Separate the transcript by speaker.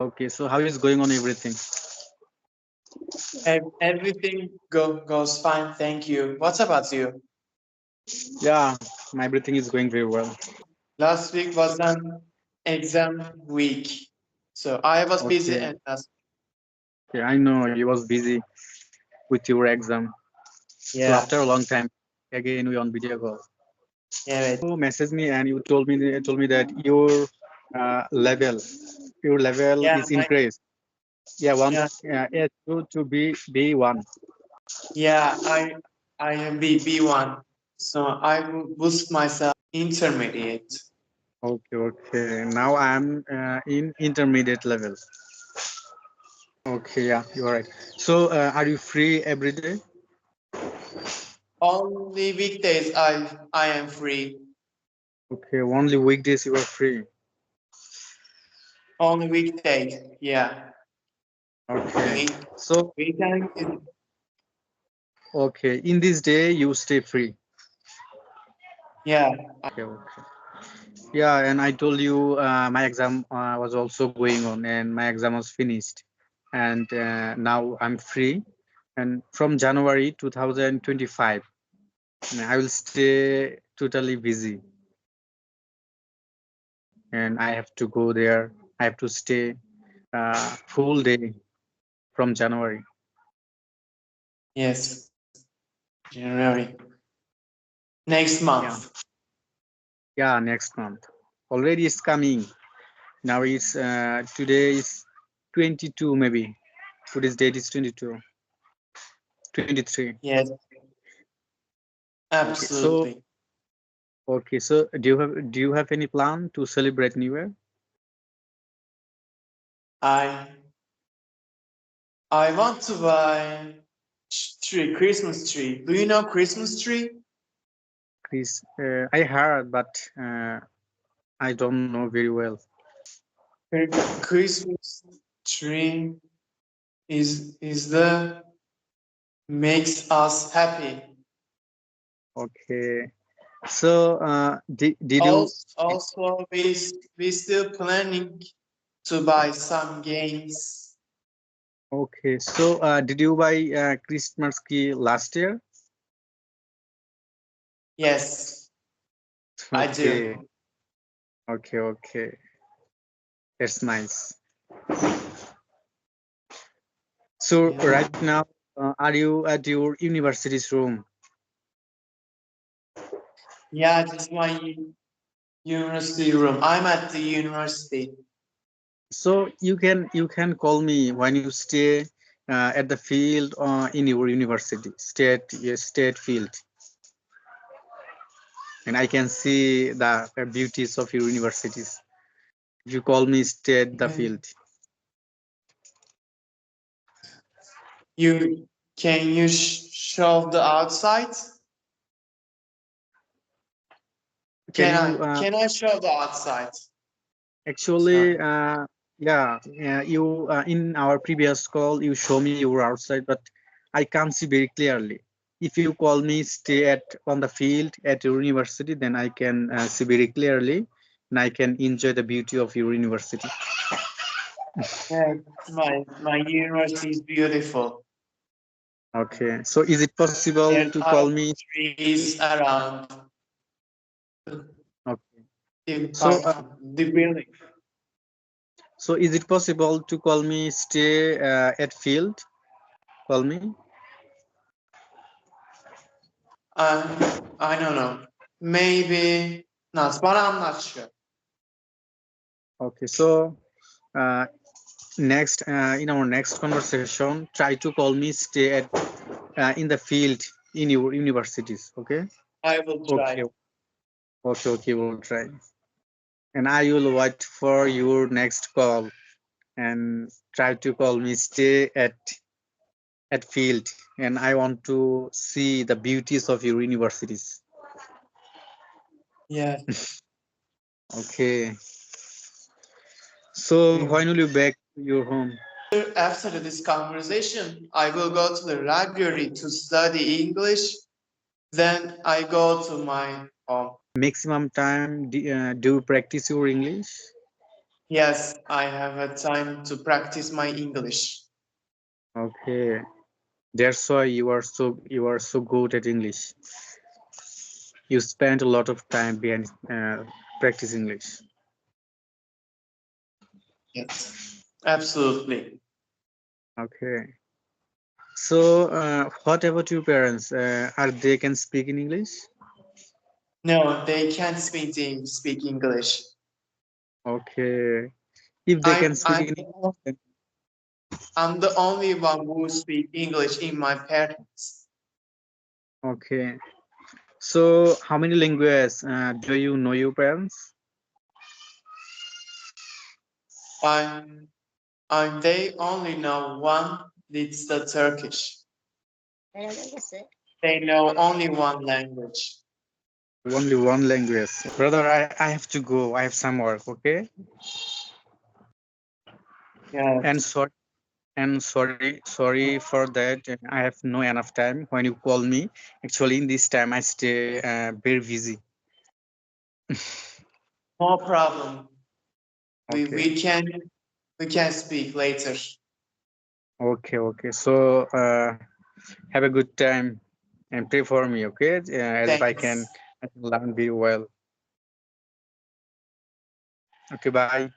Speaker 1: Okay, so how is going on everything?
Speaker 2: Everything goes fine, thank you. What about you?
Speaker 1: Yeah, my everything is going very well.
Speaker 2: Last week was an exam week, so I was busy
Speaker 1: Okay,
Speaker 2: and last.
Speaker 1: okay, I know you was busy with your exam. So
Speaker 2: Yeah,
Speaker 1: after a long time, again we on video call.
Speaker 2: yeah, wait.
Speaker 1: You messaged me and you told me that your level
Speaker 2: Yeah,
Speaker 1: is increased. Yeah, one
Speaker 2: yeah,
Speaker 1: A2 to B1.
Speaker 2: yeah. I am B1, so I will boost myself intermediate.
Speaker 1: Okay, okay. Now I'm in intermediate level. Okay, yeah, you're right. So are you free every day?
Speaker 2: Only weekdays I am free.
Speaker 1: Okay, only weekdays you are free.
Speaker 2: Only weekdays, yeah.
Speaker 1: Okay.
Speaker 2: Week
Speaker 1: So
Speaker 2: weekend is,
Speaker 1: okay, in this day you stay free.
Speaker 2: yeah.
Speaker 1: Okay, okay. Yeah, and I told you my exam was also going on, and my exam was finished, and now I'm free. And from January 2025, I will stay totally busy, and I have to go there. I have to stay full day from January.
Speaker 2: Yes, January. Next
Speaker 1: Yeah,
Speaker 2: month.
Speaker 1: yeah, next month. Already it's coming. Now it's today is 22 maybe. Today's date is 22, 23.
Speaker 2: Yes,
Speaker 1: Okay, so
Speaker 2: absolutely.
Speaker 1: do you have any plan to celebrate New Year?
Speaker 2: I I want to buy Christmas tree. Do you know Christmas tree?
Speaker 1: Chris, I heard, but I don't know very well.
Speaker 2: Christmas tree is the makes us happy.
Speaker 1: Okay, so did you?
Speaker 2: Also, we still planning to buy some games.
Speaker 1: Okay, so did you buy Christmas key last year?
Speaker 2: Yes, I do.
Speaker 1: Okay, okay, okay. That's nice. So
Speaker 2: Yeah,
Speaker 1: right now, are you at your university's room?
Speaker 2: yeah, this is my university room. I'm at the university.
Speaker 1: So you can call me when you stay at the field in your university, state field, and I can see the beauties of your universities. If you call me, stay at the
Speaker 2: Yeah.
Speaker 1: field.
Speaker 2: You can you show the outside?
Speaker 1: Can you
Speaker 2: Can I show the outside?
Speaker 1: actually?
Speaker 2: Sorry.
Speaker 1: Yeah, you in our previous call you show me you were outside, but I can't see very clearly. If you call me, stay at on the field at your university, then I can see very clearly, and I can enjoy the beauty of your university.
Speaker 2: Yeah, my university is beautiful.
Speaker 1: Okay, so is it possible
Speaker 2: There
Speaker 1: to call
Speaker 2: are
Speaker 1: me?
Speaker 2: trees around
Speaker 1: Okay,
Speaker 2: the
Speaker 1: so
Speaker 2: park, the building.
Speaker 1: so is it possible to call me, stay at field? Call me.
Speaker 2: I don't know. Maybe not, but I'm not sure.
Speaker 1: Okay, so uh, next in our next conversation, try to call me, stay at in the field in your universities. Okay.
Speaker 2: I will
Speaker 1: Okay.
Speaker 2: try.
Speaker 1: Okay. Okay. We'll try, and I will wait for your next call and try to call me, stay at field, and I want to see the beauties of your universities.
Speaker 2: Yeah.
Speaker 1: Okay. So when will you back to your home?
Speaker 2: After this conversation, I will go to the library to study English. Then I go to my home.
Speaker 1: Maximum time do you practice your English?
Speaker 2: Yes, I have a time to practice my English.
Speaker 1: Okay, that's why you are so good at English. You spend a lot of time behind practice English.
Speaker 2: Yes, absolutely.
Speaker 1: Okay. So, what about your parents? Are they can speak in English?
Speaker 2: No, they can't speak English.
Speaker 1: Okay. If they can
Speaker 2: I'm
Speaker 1: speak
Speaker 2: I'm
Speaker 1: in
Speaker 2: the
Speaker 1: English,
Speaker 2: on-
Speaker 1: then
Speaker 2: I'm the only one who speak English in my parents.
Speaker 1: okay. So, how many languages do you know your parents?
Speaker 2: I they only know one. It's the Turkish. They know only one language.
Speaker 1: Only one language. Brother, I have to go. I have some work. Okay. And
Speaker 2: Yes,
Speaker 1: sorry and sorry for that. I have no enough time when you call me. Actually, in this time I stay very busy.
Speaker 2: no problem. We
Speaker 1: Okay.
Speaker 2: we can we can speak later.
Speaker 1: Okay. Okay. So, have a good time and pray for me. Okay. As if
Speaker 2: Thanks.
Speaker 1: I can learn very well. Okay. Bye.